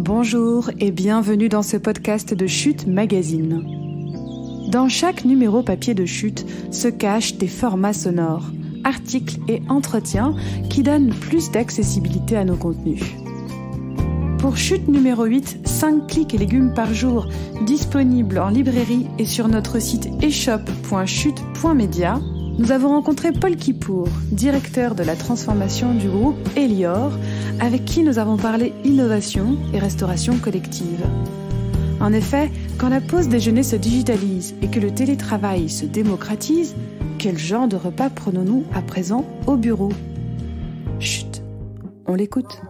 Bonjour et bienvenue dans ce podcast de Chute Magazine. Dans chaque numéro papier de Chute se cachent des formats sonores, articles et entretiens qui donnent plus d'accessibilité à nos contenus. Pour Chute numéro 8, 5 clics et légumes par jour, disponible en librairie et sur notre site eshop.chute.media, nous avons rencontré Paul Kipour, directeur de la transformation du groupe Elior, avec qui nous avons parlé innovation et restauration collective. En effet, quand la pause déjeuner se digitalise et que le télétravail se démocratise, quel genre de repas prenons-nous à présent au bureau ? Chut, on l'écoute.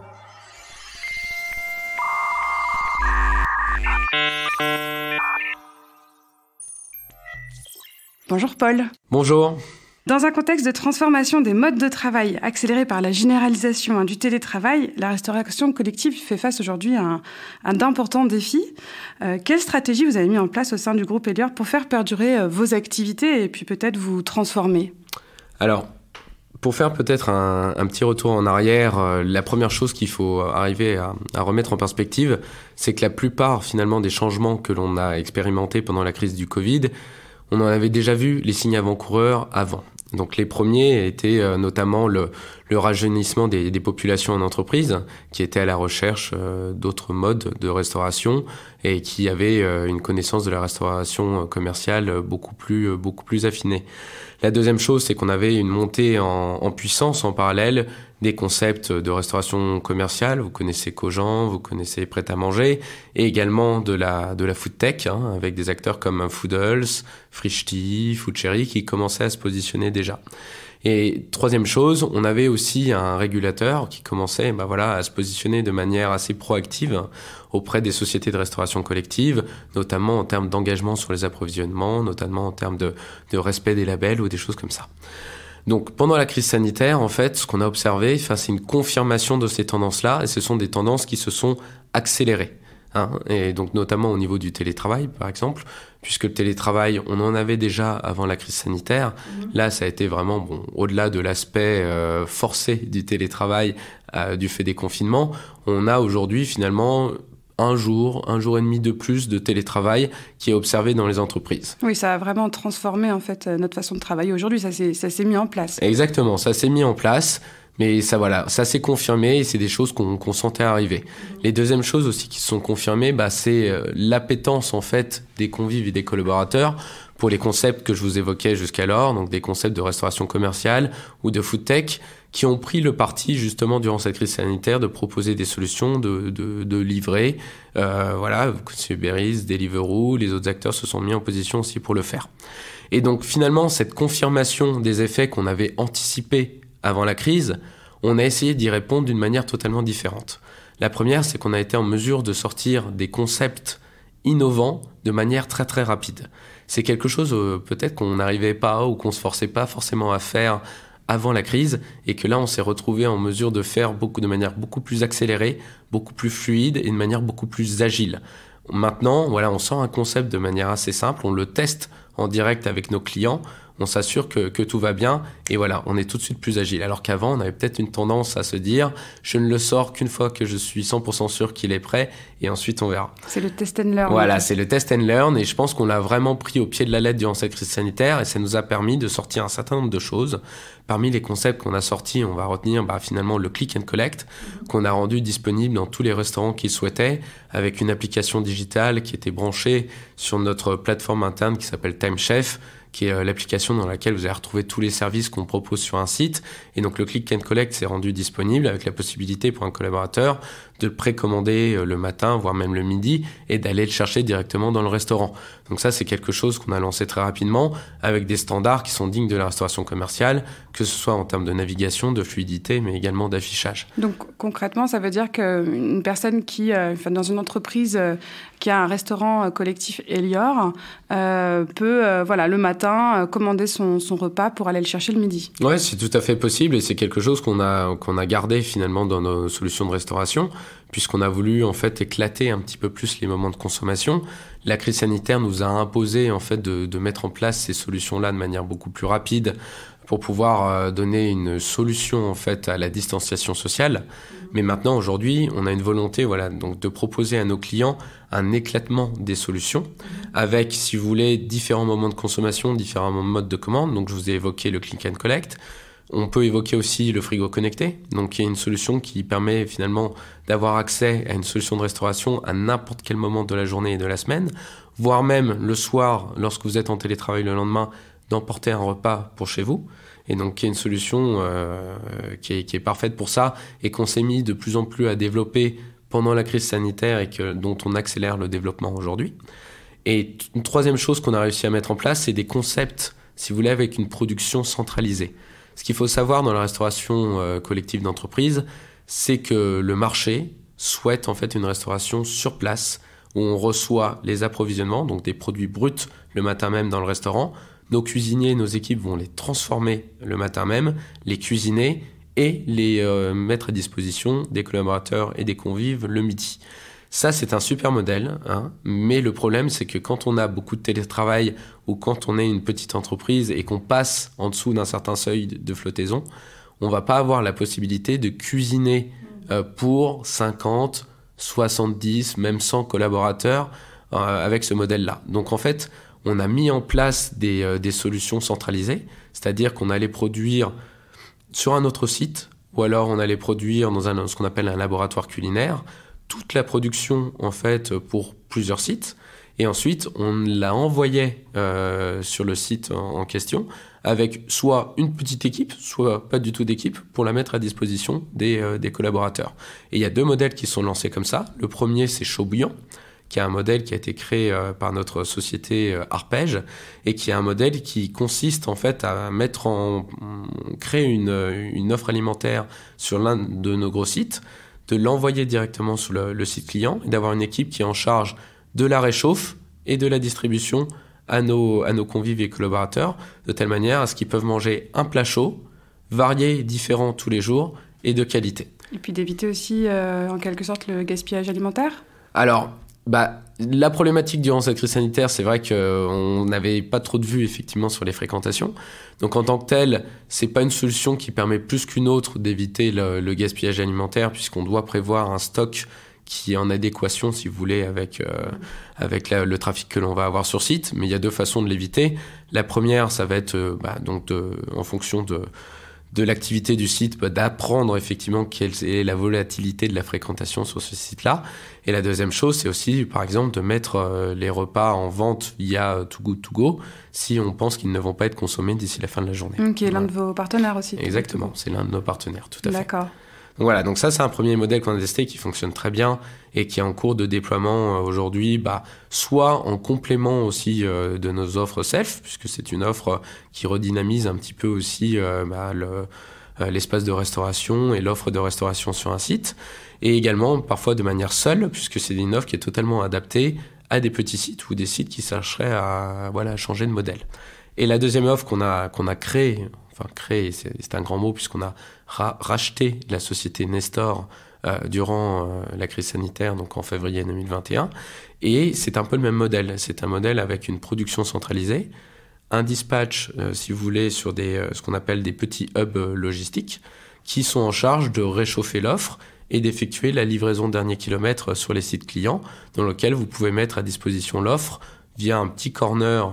Bonjour Paul. Bonjour. Dans un contexte de transformation des modes de travail accéléré par la généralisation du télétravail, la restauration collective fait face aujourd'hui à d'importants défis. Quelle stratégie vous avez mis en place au sein du groupe Elior pour faire perdurer vos activités et puis peut-être vous transformer ? Alors, pour faire peut-être un petit retour en arrière, la première chose qu'il faut arriver à remettre en perspective, c'est que la plupart finalement des changements que l'on a expérimentés pendant la crise du Covid, on en avait déjà vu les signes avant-coureurs avant. Donc les premiers étaient notamment le rajeunissement des populations en entreprise qui étaient à la recherche d'autres modes de restauration et qui avaient une connaissance de la restauration commerciale beaucoup plus affinée. La deuxième chose, c'est qu'on avait une montée en puissance en parallèle des concepts de restauration commerciale. Vous connaissez Cogent, vous connaissez Prêt à manger, et également de la food tech, avec des acteurs comme Foodles, Frischti, Foodcherry qui commençaient à se positionner déjà. Et troisième chose, on avait aussi un régulateur qui commençait à se positionner de manière assez proactive auprès des sociétés de restauration collective, notamment en termes d'engagement sur les approvisionnements, notamment en termes de respect des labels ou des choses comme ça. Donc pendant la crise sanitaire, en fait, ce qu'on a observé, c'est une confirmation de ces tendances-là, et ce sont des tendances qui se sont accélérées. Et donc notamment au niveau du télétravail, par exemple, puisque le télétravail, on en avait déjà avant la crise sanitaire. Là, ça a été vraiment, au-delà de l'aspect forcé du télétravail du fait des confinements, on a aujourd'hui finalement un jour et demi de plus de télétravail qui est observé dans les entreprises. Oui, ça a vraiment transformé en fait notre façon de travailler aujourd'hui, ça s'est mis en place. Exactement, ça s'est mis en place. Mais ça s'est confirmé et c'est des choses qu'on sentait arriver. Les deuxièmes choses aussi qui se sont confirmées, c'est l'appétence en fait des convives et des collaborateurs pour les concepts que je vous évoquais jusqu'alors, donc des concepts de restauration commerciale ou de food tech, qui ont pris le parti justement durant cette crise sanitaire de proposer des solutions de livrer. Vous connaissez Uber Eats, Deliveroo, les autres acteurs se sont mis en position aussi pour le faire. Et donc finalement, cette confirmation des effets qu'on avait anticipés avant la crise, on a essayé d'y répondre d'une manière totalement différente. La première, c'est qu'on a été en mesure de sortir des concepts innovants de manière très très rapide. C'est quelque chose peut-être qu'on n'arrivait pas ou qu'on se forçait pas forcément à faire avant la crise et que là on s'est retrouvé en mesure de faire de manière beaucoup plus accélérée, beaucoup plus fluide et de manière beaucoup plus agile. Maintenant, on sort un concept de manière assez simple, on le teste en direct avec nos clients, on s'assure que tout va bien et on est tout de suite plus agile. Alors qu'avant, on avait peut-être une tendance à se dire « je ne le sors qu'une fois que je suis 100% sûr qu'il est prêt et ensuite on verra ». C'est le test and learn. Voilà, c'est le test and learn et je pense qu'on l'a vraiment pris au pied de la lettre durant cette crise sanitaire et ça nous a permis de sortir un certain nombre de choses. Parmi les concepts qu'on a sortis, on va retenir finalement le click and collect qu'on a rendu disponible dans tous les restaurants qui le souhaitaient avec une application digitale qui était branchée sur notre plateforme interne qui s'appelle Time Chef, qui est l'application dans laquelle vous allez retrouver tous les services qu'on propose sur un site. Et donc le click and collect s'est rendu disponible avec la possibilité pour un collaborateur de le précommander le matin, voire même le midi, et d'aller le chercher directement dans le restaurant. Donc ça, c'est quelque chose qu'on a lancé très rapidement, avec des standards qui sont dignes de la restauration commerciale, que ce soit en termes de navigation, de fluidité, mais également d'affichage. Donc concrètement, ça veut dire qu'une personne qui, dans une entreprise qui a un restaurant collectif Elior, peut, le matin, commander son repas pour aller le chercher le midi. Ouais, c'est tout à fait possible, et c'est quelque chose qu'on a gardé finalement dans nos solutions de restauration, puisqu'on a voulu en fait éclater un petit peu plus les moments de consommation. La crise sanitaire nous a imposé en fait de mettre en place ces solutions-là de manière beaucoup plus rapide pour pouvoir donner une solution en fait à la distanciation sociale. Mais maintenant, aujourd'hui, on a une volonté donc de proposer à nos clients un éclatement des solutions avec, si vous voulez, différents moments de consommation, différents modes de commande. Donc, je vous ai évoqué le click and collect. On peut évoquer aussi le frigo connecté, donc qui est une solution qui permet finalement d'avoir accès à une solution de restauration à n'importe quel moment de la journée et de la semaine, voire même le soir, lorsque vous êtes en télétravail le lendemain, d'emporter un repas pour chez vous. Et donc, qui est une solution qui est parfaite pour ça et qu'on s'est mis de plus en plus à développer pendant la crise sanitaire et dont on accélère le développement aujourd'hui. Et une troisième chose qu'on a réussi à mettre en place, c'est des concepts, si vous voulez, avec une production centralisée. Ce qu'il faut savoir dans la restauration collective d'entreprise, c'est que le marché souhaite en fait une restauration sur place où on reçoit les approvisionnements, donc des produits bruts le matin même dans le restaurant. Nos cuisiniers, nos équipes vont les transformer le matin même, les cuisiner et les mettre à disposition des collaborateurs et des convives le midi. Ça, c'est un super modèle, mais le problème, c'est que quand on a beaucoup de télétravail ou quand on est une petite entreprise et qu'on passe en dessous d'un certain seuil de flottaison, on ne va pas avoir la possibilité de cuisiner pour 50, 70, même 100 collaborateurs avec ce modèle-là. Donc en fait, on a mis en place des solutions centralisées, c'est-à-dire qu'on allait produire sur un autre site ou alors on allait produire dans ce qu'on appelle un laboratoire culinaire, toute la production en fait pour plusieurs sites et ensuite on la envoyait sur le site en question avec soit une petite équipe, soit pas du tout d'équipe pour la mettre à disposition des collaborateurs. Et il y a 2 modèles qui sont lancés comme ça. Le premier, c'est Chaud Bouillant, qui est un modèle qui a été créé par notre société Arpège et qui est un modèle qui consiste en fait à créer une offre alimentaire sur l'un de nos gros sites, de l'envoyer directement sur le site client et d'avoir une équipe qui est en charge de la réchauffe et de la distribution à nos convives et collaborateurs, de telle manière à ce qu'ils peuvent manger un plat chaud, varié, différent tous les jours et de qualité. Et puis d'éviter aussi, en quelque sorte, le gaspillage alimentaire ? Alors, la problématique durant cette crise sanitaire, c'est vrai qu'on n'avait pas trop de vue effectivement sur les fréquentations. Donc en tant que tel, c'est pas une solution qui permet plus qu'une autre d'éviter le gaspillage alimentaire puisqu'on doit prévoir un stock qui est en adéquation, si vous voulez, avec le trafic que l'on va avoir sur site. Mais il y a 2 façons de l'éviter. La première, ça va être en fonction de l'activité du site, d'apprendre effectivement quelle est la volatilité de la fréquentation sur ce site-là. Et la deuxième chose, c'est aussi, par exemple, de mettre les repas en vente via Too Good To Go si on pense qu'ils ne vont pas être consommés d'ici la fin de la journée. Qui est l'un de vos partenaires aussi. Exactement, c'est l'un de nos partenaires, tout à fait. D'accord. Donc voilà, donc ça c'est un premier modèle qu'on a testé qui fonctionne très bien et qui est en cours de déploiement aujourd'hui, soit en complément aussi de nos offres self, puisque c'est une offre qui redynamise un petit peu aussi l'espace de restauration et l'offre de restauration sur un site, et également parfois de manière seule, puisque c'est une offre qui est totalement adaptée à des petits sites ou des sites qui chercheraient à changer de modèle. Et la deuxième offre qu'on a créée, c'est un grand mot puisqu'on a racheté la société Nestor durant la crise sanitaire, donc en février 2021. Et c'est un peu le même modèle. C'est un modèle avec une production centralisée, un dispatch, si vous voulez, sur ce qu'on appelle des petits hubs logistiques qui sont en charge de réchauffer l'offre et d'effectuer la livraison dernier kilomètre sur les sites clients dans lequel vous pouvez mettre à disposition l'offre via un petit corner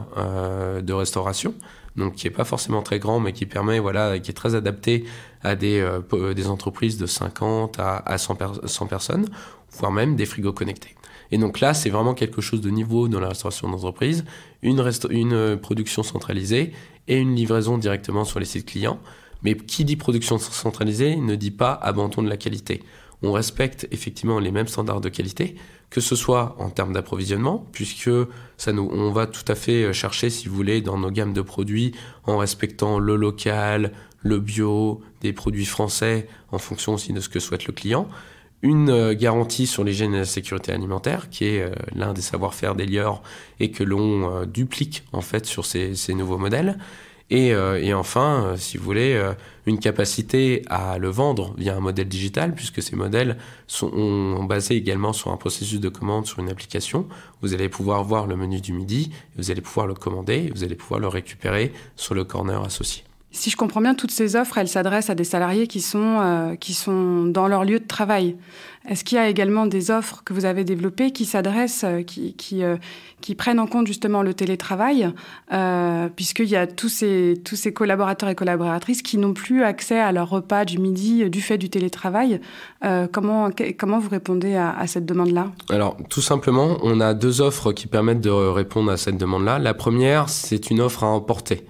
de restauration, donc qui n'est pas forcément très grand, mais qui permet, qui est très adapté à des entreprises de 50 à 100 personnes, voire même des frigos connectés. Et donc là, c'est vraiment quelque chose de nouveau dans la restauration d'entreprise, une production centralisée et une livraison directement sur les sites clients. Mais qui dit production centralisée ne dit pas abandon de la qualité. On respecte effectivement les mêmes standards de qualité, que ce soit en termes d'approvisionnement, puisque on va tout à fait chercher, si vous voulez, dans nos gammes de produits, en respectant le local, le bio, des produits français, en fonction aussi de ce que souhaite le client. Une garantie sur l'hygiène et la sécurité alimentaire, qui est l'un des savoir-faire d'Elior et que l'on duplique en fait sur ces nouveaux modèles. Et enfin, si vous voulez, une capacité à le vendre via un modèle digital, puisque ces modèles sont basés également sur un processus de commande sur une application. Vous allez pouvoir voir le menu du midi, vous allez pouvoir le commander, vous allez pouvoir le récupérer sur le corner associé. Si je comprends bien, toutes ces offres, elles s'adressent à des salariés qui sont dans leur lieu de travail. Est-ce qu'il y a également des offres que vous avez développées qui s'adressent, qui prennent en compte justement le télétravail, puisqu'il y a tous ces collaborateurs et collaboratrices qui n'ont plus accès à leur repas du midi du fait du télétravail. Comment vous répondez à cette demande-là ? Alors, tout simplement, on a 2 offres qui permettent de répondre à cette demande-là. La première, c'est une offre à emporter,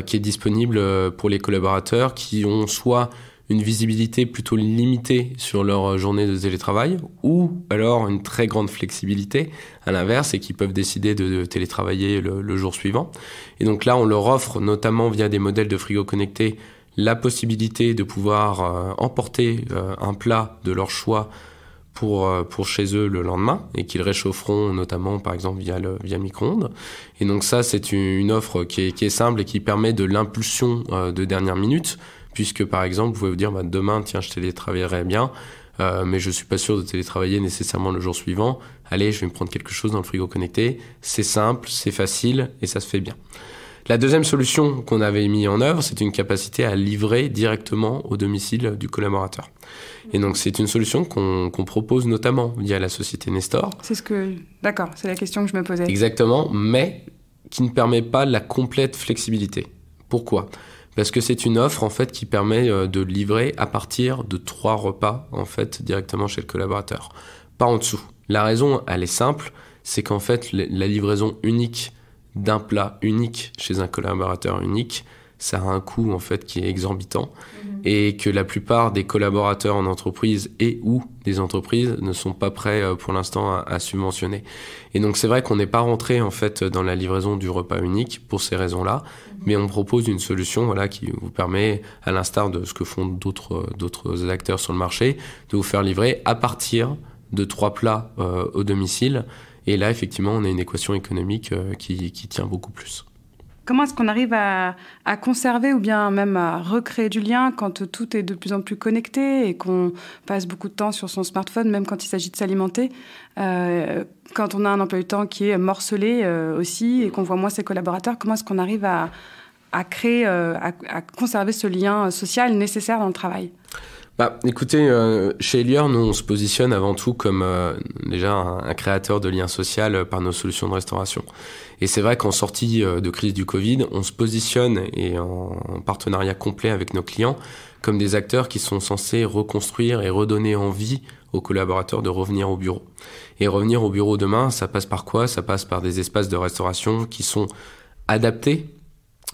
qui est disponible pour les collaborateurs qui ont soit une visibilité plutôt limitée sur leur journée de télétravail ou alors une très grande flexibilité à l'inverse et qui peuvent décider de télétravailler le jour suivant. Et donc là, on leur offre notamment via des modèles de frigo connectés la possibilité de pouvoir emporter un plat de leur choix pour chez eux le lendemain et qu'ils réchaufferont notamment par exemple via micro-ondes. Et donc ça, c'est une offre qui est simple et qui permet de l'impulsion de dernière minute, puisque par exemple, vous pouvez vous dire demain, tiens, je télétravaillerai bien, mais je suis pas sûr de télétravailler nécessairement le jour suivant. Allez, je vais me prendre quelque chose dans le frigo connecté. C'est simple, c'est facile et ça se fait bien. La deuxième solution qu'on avait mis en œuvre, c'est une capacité à livrer directement au domicile du collaborateur. Et donc, c'est une solution qu'on propose notamment via la société Nestor. D'accord, c'est la question que je me posais. Exactement, mais qui ne permet pas la complète flexibilité. Pourquoi ? Parce que c'est une offre en fait qui permet de livrer à partir de 3 repas en fait directement chez le collaborateur, pas en dessous. La raison, elle est simple, c'est qu'en fait la livraison unique d'un plat unique chez un collaborateur unique, ça a un coût en fait qui est exorbitant et que la plupart des collaborateurs en entreprise et ou des entreprises ne sont pas prêts pour l'instant à subventionner. Et donc c'est vrai qu'on n'est pas rentré en fait dans la livraison du repas unique pour ces raisons-là, mais on propose une solution qui vous permet, à l'instar de ce que font d'autres acteurs sur le marché, de vous faire livrer à partir de 3 plats au domicile. Et là, effectivement, on a une équation économique qui tient beaucoup plus. Comment est-ce qu'on arrive à conserver ou bien même à recréer du lien quand tout est de plus en plus connecté et qu'on passe beaucoup de temps sur son smartphone, même quand il s'agit de s'alimenter, quand on a un emploi du temps qui est morcelé aussi et qu'on voit moins ses collaborateurs, comment est-ce qu'on arrive à créer, à conserver ce lien social nécessaire dans le travail ? Écoutez, chez Elior, nous, on se positionne avant tout comme déjà un créateur de liens sociaux par nos solutions de restauration. Et c'est vrai qu'en sortie de crise du Covid, on se positionne et en partenariat complet avec nos clients comme des acteurs qui sont censés reconstruire et redonner envie aux collaborateurs de revenir au bureau. Et revenir au bureau demain, ça passe par quoi ? Ça passe par des espaces de restauration qui sont adaptés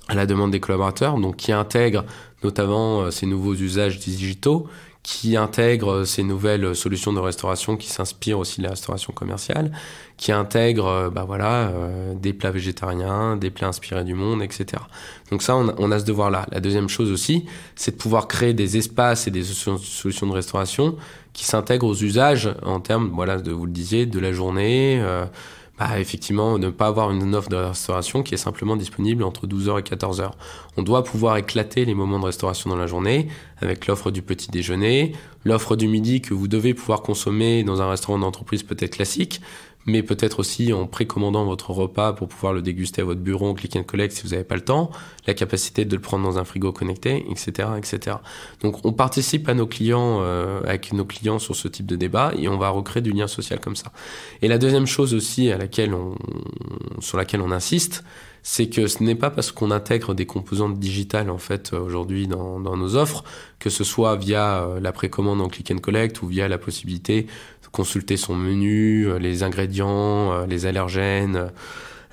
à la demande des collaborateurs, donc qui intègrent notamment ces nouveaux usages digitaux, qui intègrent ces nouvelles solutions de restauration qui s'inspirent aussi de la restauration commerciale, qui intègrent des plats végétariens, des plats inspirés du monde, etc. Donc ça, on a ce devoir-là. La deuxième chose aussi, c'est de pouvoir créer des espaces et des solutions de restauration qui s'intègrent aux usages en termes, vous le disiez, de la journée, effectivement, ne pas avoir une offre de restauration qui est simplement disponible entre 12h et 14h. On doit pouvoir éclater les moments de restauration dans la journée avec l'offre du petit déjeuner, l'offre du midi que vous devez pouvoir consommer dans un restaurant d'entreprise peut-être classique, mais peut-être aussi en précommandant votre repas pour pouvoir le déguster à votre bureau en click and collect si vous n'avez pas le temps, la capacité de le prendre dans un frigo connecté, etc., etc. Donc on participe à nos clients, avec nos clients sur ce type de débat et on va recréer du lien social comme ça. Et la deuxième chose aussi sur laquelle on insiste, c'est que ce n'est pas parce qu'on intègre des composantes digitales en fait aujourd'hui dans nos offres, que ce soit via la précommande en click and collect ou via la possibilité de consulter son menu, les ingrédients, les allergènes,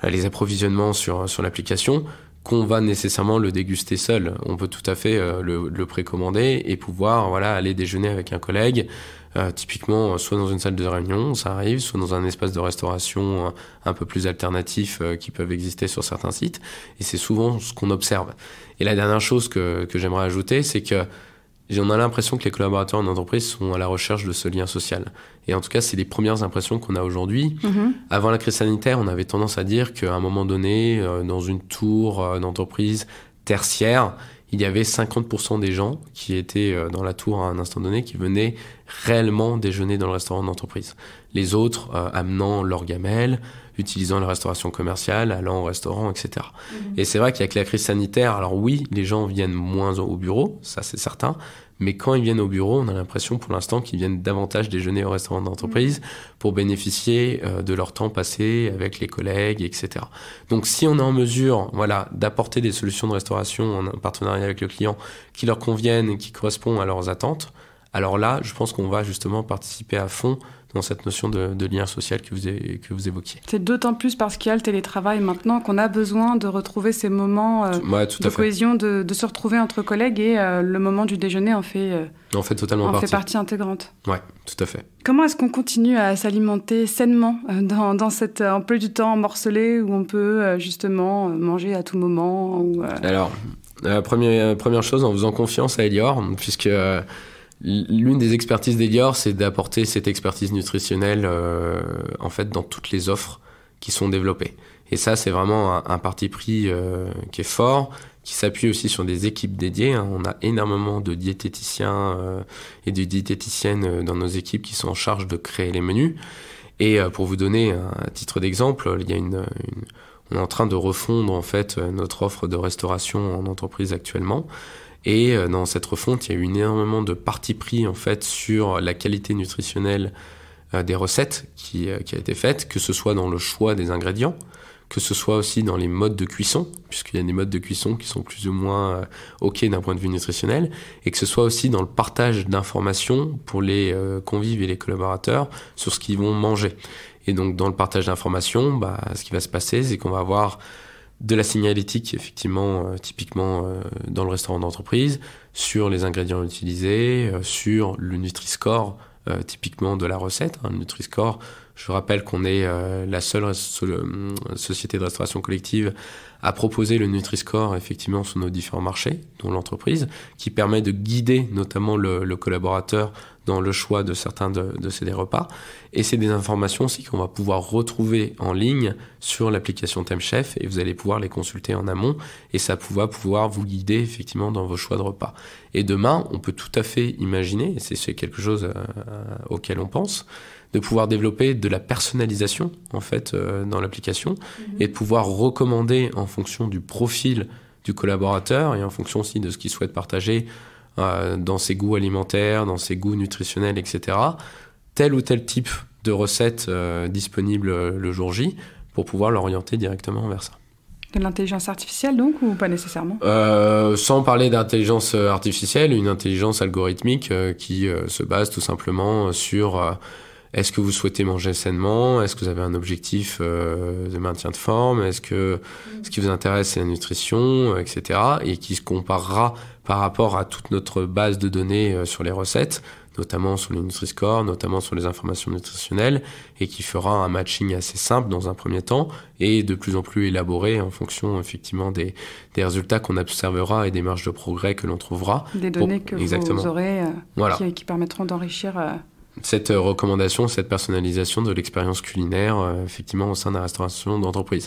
les approvisionnements sur l'application, qu'on va nécessairement le déguster seul. On peut tout à fait le précommander et pouvoir aller déjeuner avec un collègue, typiquement soit dans une salle de réunion, ça arrive, soit dans un espace de restauration un peu plus alternatif qui peuvent exister sur certains sites. Et c'est souvent ce qu'on observe. Et la dernière chose que j'aimerais ajouter, c'est que on a l'impression que les collaborateurs en entreprise sont à la recherche de ce lien social. Et en tout cas, c'est les premières impressions qu'on a aujourd'hui. Avant la crise sanitaire, on avait tendance à dire qu'à un moment donné, dans une tour d'entreprise tertiaire, il y avait 50% des gens qui étaient dans la tour à un instant donné qui venaient réellement déjeuner dans le restaurant d'entreprise. Les autres amenant leur gamelle, utilisant la restauration commerciale, allant au restaurant, etc. Et c'est vrai qu'avec la crise sanitaire, alors oui, les gens viennent moins au bureau, ça c'est certain, mais quand ils viennent au bureau, on a l'impression pour l'instant qu'ils viennent davantage déjeuner au restaurant d'entreprise pour bénéficier de leur temps passé avec les collègues, etc. Donc si on est en mesure d'apporter des solutions de restauration en partenariat avec le client qui leur conviennent et qui correspondent à leurs attentes, alors là, je pense qu'on va justement participer à fond dans cette notion de lien social que vous évoquiez. C'est d'autant plus parce qu'il y a le télétravail maintenant qu'on a besoin de retrouver ces moments de cohésion, de se retrouver entre collègues et le moment du déjeuner en fait partie intégrante. Oui, tout à fait. Comment est-ce qu'on continue à s'alimenter sainement dans cet emploi du temps morcelé où on peut justement manger à tout moment Alors, première chose, en faisant confiance à Elior, puisque... l'une des expertises d'Elior, c'est d'apporter cette expertise nutritionnelle en fait dans toutes les offres qui sont développées. Et ça, c'est vraiment un parti pris qui est fort, qui s'appuie aussi sur des équipes dédiées. On a énormément de diététiciens et de diététiciennes dans nos équipes qui sont en charge de créer les menus. Et pour vous donner un titre d'exemple, il y a on est en train de refondre en fait notre offre de restauration en entreprise actuellement. Et dans cette refonte, il y a eu énormément de parti pris en fait sur la qualité nutritionnelle des recettes qui a été faite, que ce soit dans le choix des ingrédients, que ce soit aussi dans les modes de cuisson, puisqu'il y a des modes de cuisson qui sont plus ou moins OK d'un point de vue nutritionnel, et que ce soit aussi dans le partage d'informations pour les convives et les collaborateurs sur ce qu'ils vont manger. Et donc dans le partage d'informations, ce qui va se passer, c'est qu'on va avoir de la signalétique, effectivement, typiquement dans le restaurant d'entreprise, sur les ingrédients utilisés, sur le Nutri-Score, typiquement de la recette. Le Nutri-Score, je rappelle qu'on est la seule société de restauration collective à proposer le Nutri-Score, effectivement, sur nos différents marchés, dont l'entreprise, qui permet de guider notamment le collaborateur dans le choix de certains de ces repas. Et c'est des informations aussi qu'on va pouvoir retrouver en ligne sur l'application Thème Chef et vous allez pouvoir les consulter en amont et ça va pouvoir vous guider effectivement dans vos choix de repas. Et demain, on peut tout à fait imaginer, et c'est quelque chose auquel on pense, de pouvoir développer de la personnalisation en fait dans l'application et de pouvoir recommander en fonction du profil du collaborateur et en fonction aussi de ce qu'il souhaite partager dans ses goûts alimentaires, dans ses goûts nutritionnels, etc. Tel ou tel type de recette disponible le jour J pour pouvoir l'orienter directement vers ça. De l'intelligence artificielle donc ou pas nécessairement ? Sans parler d'intelligence artificielle, une intelligence algorithmique qui se base tout simplement sur est-ce que vous souhaitez manger sainement ? Est-ce que vous avez un objectif de maintien de forme ? Est-ce que ce qui vous intéresse c'est la nutrition, etc. Et qui se comparera par rapport à toute notre base de données sur les recettes, notamment sur les Nutri-Score, notamment sur les informations nutritionnelles, et qui fera un matching assez simple dans un premier temps, et de plus en plus élaboré en fonction effectivement des résultats qu'on observera et des marges de progrès que l'on trouvera. Des données que vous aurez qui permettront d'enrichir... Cette recommandation, cette personnalisation de l'expérience culinaire, effectivement, au sein de la restauration d'entreprise.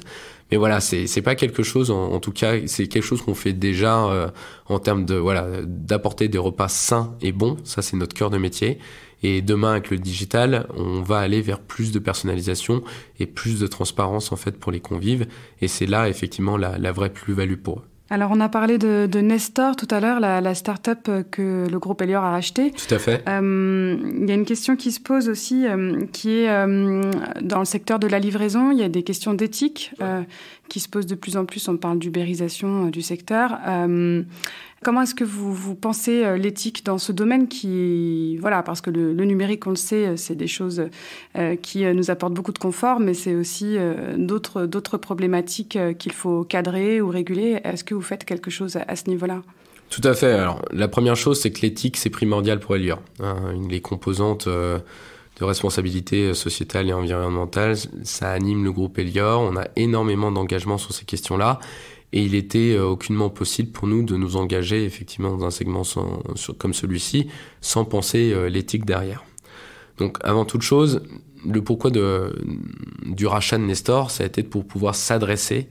Mais voilà, c'est pas quelque chose, en tout cas, c'est quelque chose qu'on fait déjà en termes d'apporter des repas sains et bons. Ça, c'est notre cœur de métier. Et demain, avec le digital, on va aller vers plus de personnalisation et plus de transparence, en fait, pour les convives. Et c'est là, effectivement, la vraie plus-value pour eux. Alors, on a parlé de Nestor tout à l'heure, la start-up que le groupe Elior a rachetée. Tout à fait. Il y a une question qui se pose aussi, qui est dans le secteur de la livraison. Il y a des questions d'éthique qui se posent de plus en plus. On parle d'ubérisation du secteur. Comment est-ce que vous pensez l'éthique dans ce domaine parce que le numérique, on le sait, c'est des choses qui nous apportent beaucoup de confort, mais c'est aussi d'autres problématiques qu'il faut cadrer ou réguler. Est-ce que vous faites quelque chose à ce niveau-là ? Tout à fait. Alors, la première chose, c'est que l'éthique, c'est primordial pour Elior. Les composantes de responsabilité sociétale et environnementale, ça anime le groupe Elior. On a énormément d'engagement sur ces questions-là. Et il était aucunement possible pour nous de nous engager effectivement dans un segment comme celui-ci sans penser l'éthique derrière. Donc avant toute chose, le pourquoi du rachat de Nestor, ça a été pour pouvoir s'adresser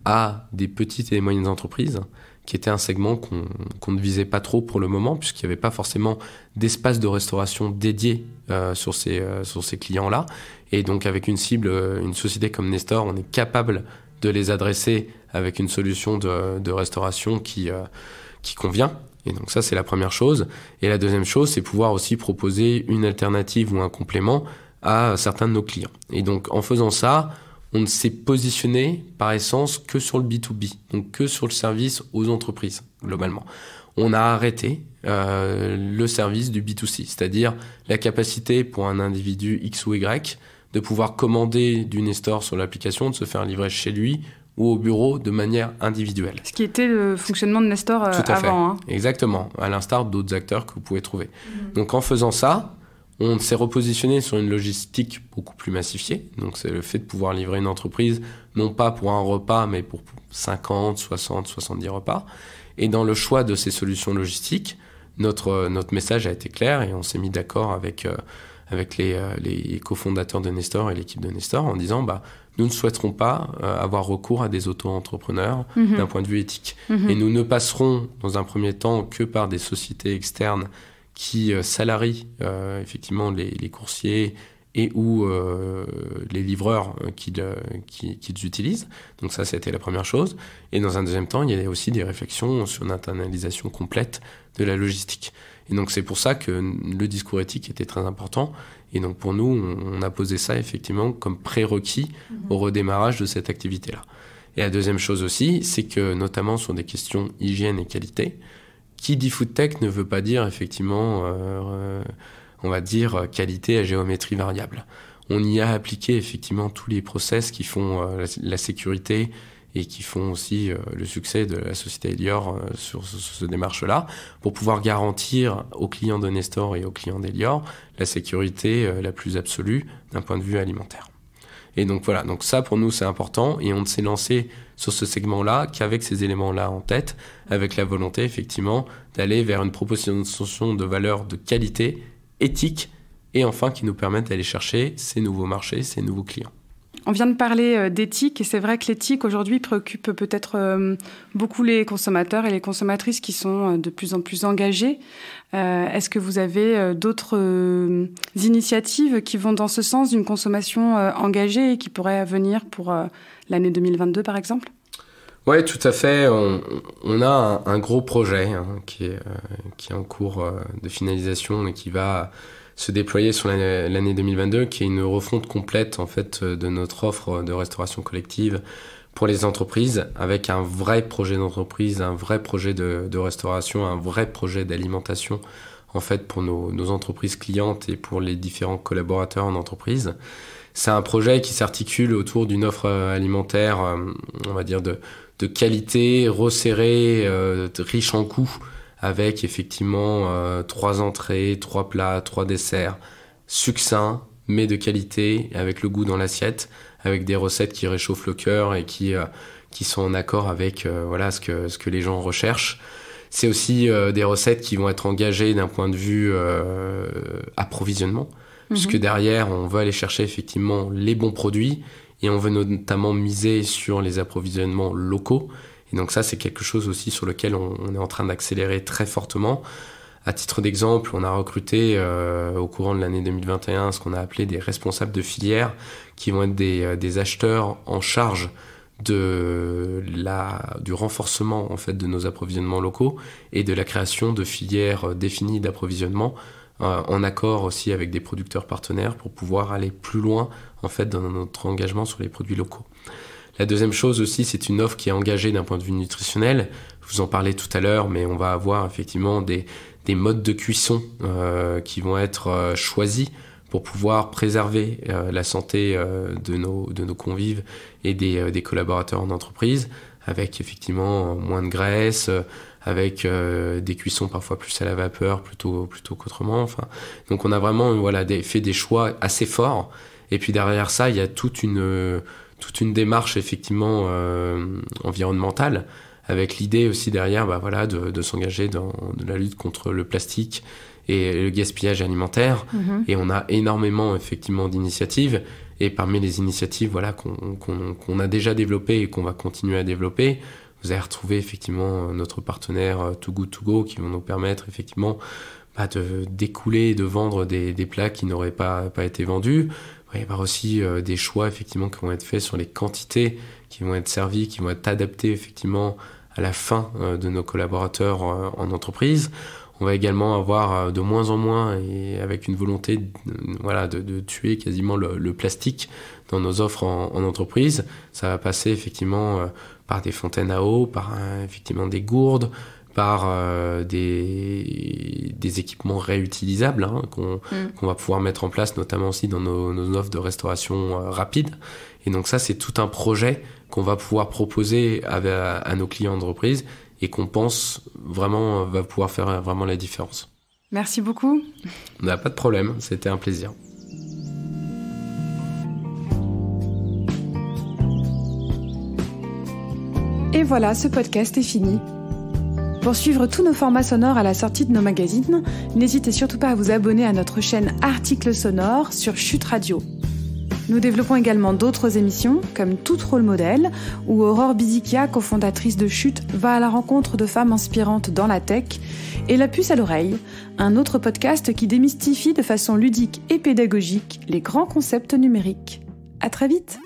à des petites et moyennes entreprises qui était un segment qu'on ne visait pas trop pour le moment, puisqu'il n'y avait pas forcément d'espace de restauration dédié sur ces clients-là. Et donc avec une cible, une société comme Nestor, on est capable de les adresser avec une solution de restauration qui convient. Et donc ça, c'est la première chose. Et la deuxième chose, c'est pouvoir aussi proposer une alternative ou un complément à certains de nos clients. Et donc en faisant ça, on ne s'est positionné par essence que sur le B2B, donc que sur le service aux entreprises, globalement. On a arrêté le service du B2C, c'est-à-dire la capacité pour un individu X ou Y de pouvoir commander du Nestor sur l'application, de se faire livrer chez lui ou au bureau de manière individuelle. Ce qui était le fonctionnement de Nestor avant. Tout à fait. Exactement, à l'instar d'autres acteurs que vous pouvez trouver. Donc en faisant ça, on s'est repositionné sur une logistique beaucoup plus massifiée. Donc c'est le fait de pouvoir livrer une entreprise, non pas pour un repas, mais pour 50, 60, 70 repas. Et dans le choix de ces solutions logistiques, notre message a été clair et on s'est mis d'accord avec les cofondateurs de Nestor et l'équipe de Nestor en disant nous ne souhaiterons pas avoir recours à des auto-entrepreneurs d'un point de vue éthique. Et nous ne passerons dans un premier temps que par des sociétés externes qui salarient effectivement les coursiers et ou les livreurs qu'ils utilisent. Donc ça, c'était la première chose. Et dans un deuxième temps, il y a aussi des réflexions sur une internalisation complète de la logistique. Et donc c'est pour ça que le discours éthique était très important. Et donc pour nous, on a posé ça effectivement comme prérequis au redémarrage de cette activité-là. Et la deuxième chose aussi, c'est que notamment sur des questions hygiène et qualité, qui dit food tech ne veut pas dire effectivement, on va dire, qualité à géométrie variable. On y a appliqué effectivement tous les process qui font la sécurité et qui font aussi le succès de la société Elior sur ce démarche-là, pour pouvoir garantir aux clients de Nestor et aux clients d'Elior la sécurité la plus absolue d'un point de vue alimentaire. Et donc voilà, donc ça pour nous c'est important et on ne s'est lancé sur ce segment-là qu'avec ces éléments-là en tête, avec la volonté effectivement d'aller vers une proposition de valeur de qualité, éthique et enfin qui nous permettent d'aller chercher ces nouveaux marchés, ces nouveaux clients. On vient de parler d'éthique et c'est vrai que l'éthique aujourd'hui préoccupe peut-être beaucoup les consommateurs et les consommatrices qui sont de plus en plus engagés. Est-ce que vous avez d'autres initiatives qui vont dans ce sens d'une consommation engagée et qui pourraient venir pour l'année 2022 par exemple ? Oui, tout à fait. On a un gros projet qui est en cours de finalisation et qui va se déployer sur l'année 2022, qui est une refonte complète en fait de notre offre de restauration collective pour les entreprises, avec un vrai projet d'entreprise, un vrai projet de restauration, un vrai projet d'alimentation en fait pour nos entreprises clientes et pour les différents collaborateurs en entreprise. C'est un projet qui s'articule autour d'une offre alimentaire, on va dire de qualité, resserrée, riche en coûts, avec effectivement 3 entrées, 3 plats, 3 desserts, succincts, mais de qualité, avec le goût dans l'assiette, avec des recettes qui réchauffent le cœur et qui sont en accord avec ce que les gens recherchent. C'est aussi des recettes qui vont être engagées d'un point de vue approvisionnement, puisque derrière, on veut aller chercher effectivement les bons produits et on veut notamment miser sur les approvisionnements locaux. Et donc ça, c'est quelque chose aussi sur lequel on est en train d'accélérer très fortement. À titre d'exemple, on a recruté au courant de l'année 2021 ce qu'on a appelé des responsables de filière, qui vont être des acheteurs en charge du renforcement en fait de nos approvisionnements locaux et de la création de filières définies d'approvisionnement en accord aussi avec des producteurs partenaires pour pouvoir aller plus loin en fait dans notre engagement sur les produits locaux. La deuxième chose aussi, c'est une offre qui est engagée d'un point de vue nutritionnel. Je vous en parlais tout à l'heure, mais on va avoir effectivement des modes de cuisson qui vont être choisis pour pouvoir préserver la santé de nos convives et des collaborateurs en entreprise, avec effectivement moins de graisse, avec des cuissons parfois plus à la vapeur plutôt qu'autrement. Enfin, donc on a vraiment fait des choix assez forts. Et puis derrière ça, il y a toute une démarche effectivement environnementale, avec l'idée aussi derrière de s'engager dans la lutte contre le plastique et le gaspillage alimentaire. Et on a énormément effectivement d'initiatives, et parmi les initiatives qu'on a déjà développées et qu'on va continuer à développer, Vous allez retrouver effectivement notre partenaire Too Good To Go qui vont nous permettre effectivement d'écouler et de vendre des plats qui n'auraient pas été vendus. Il va y avoir aussi des choix effectivement qui vont être faits sur les quantités qui vont être servies, qui vont être adaptées effectivement à la faim de nos collaborateurs en entreprise. On va également avoir de moins en moins, et avec une volonté de tuer quasiment le plastique dans nos offres en entreprise. Ça va passer effectivement par des fontaines à eau, par effectivement des gourdes, par des équipements réutilisables qu'on va pouvoir mettre en place, notamment aussi dans nos offres de restauration rapide. Et donc ça, c'est tout un projet qu'on va pouvoir proposer à nos clients d'entreprise et qu'on pense vraiment va pouvoir faire vraiment la différence. Merci beaucoup. Pas de problème, c'était un plaisir. Et voilà, ce podcast est fini. Pour suivre tous nos formats sonores à la sortie de nos magazines, n'hésitez surtout pas à vous abonner à notre chaîne Articles sonores sur Chute Radio. Nous développons également d'autres émissions, comme Tout Rôle Modèle, où Aurore Bizikia, cofondatrice de Chute, va à la rencontre de femmes inspirantes dans la tech, et La Puce à l'oreille, un autre podcast qui démystifie de façon ludique et pédagogique les grands concepts numériques. À très vite!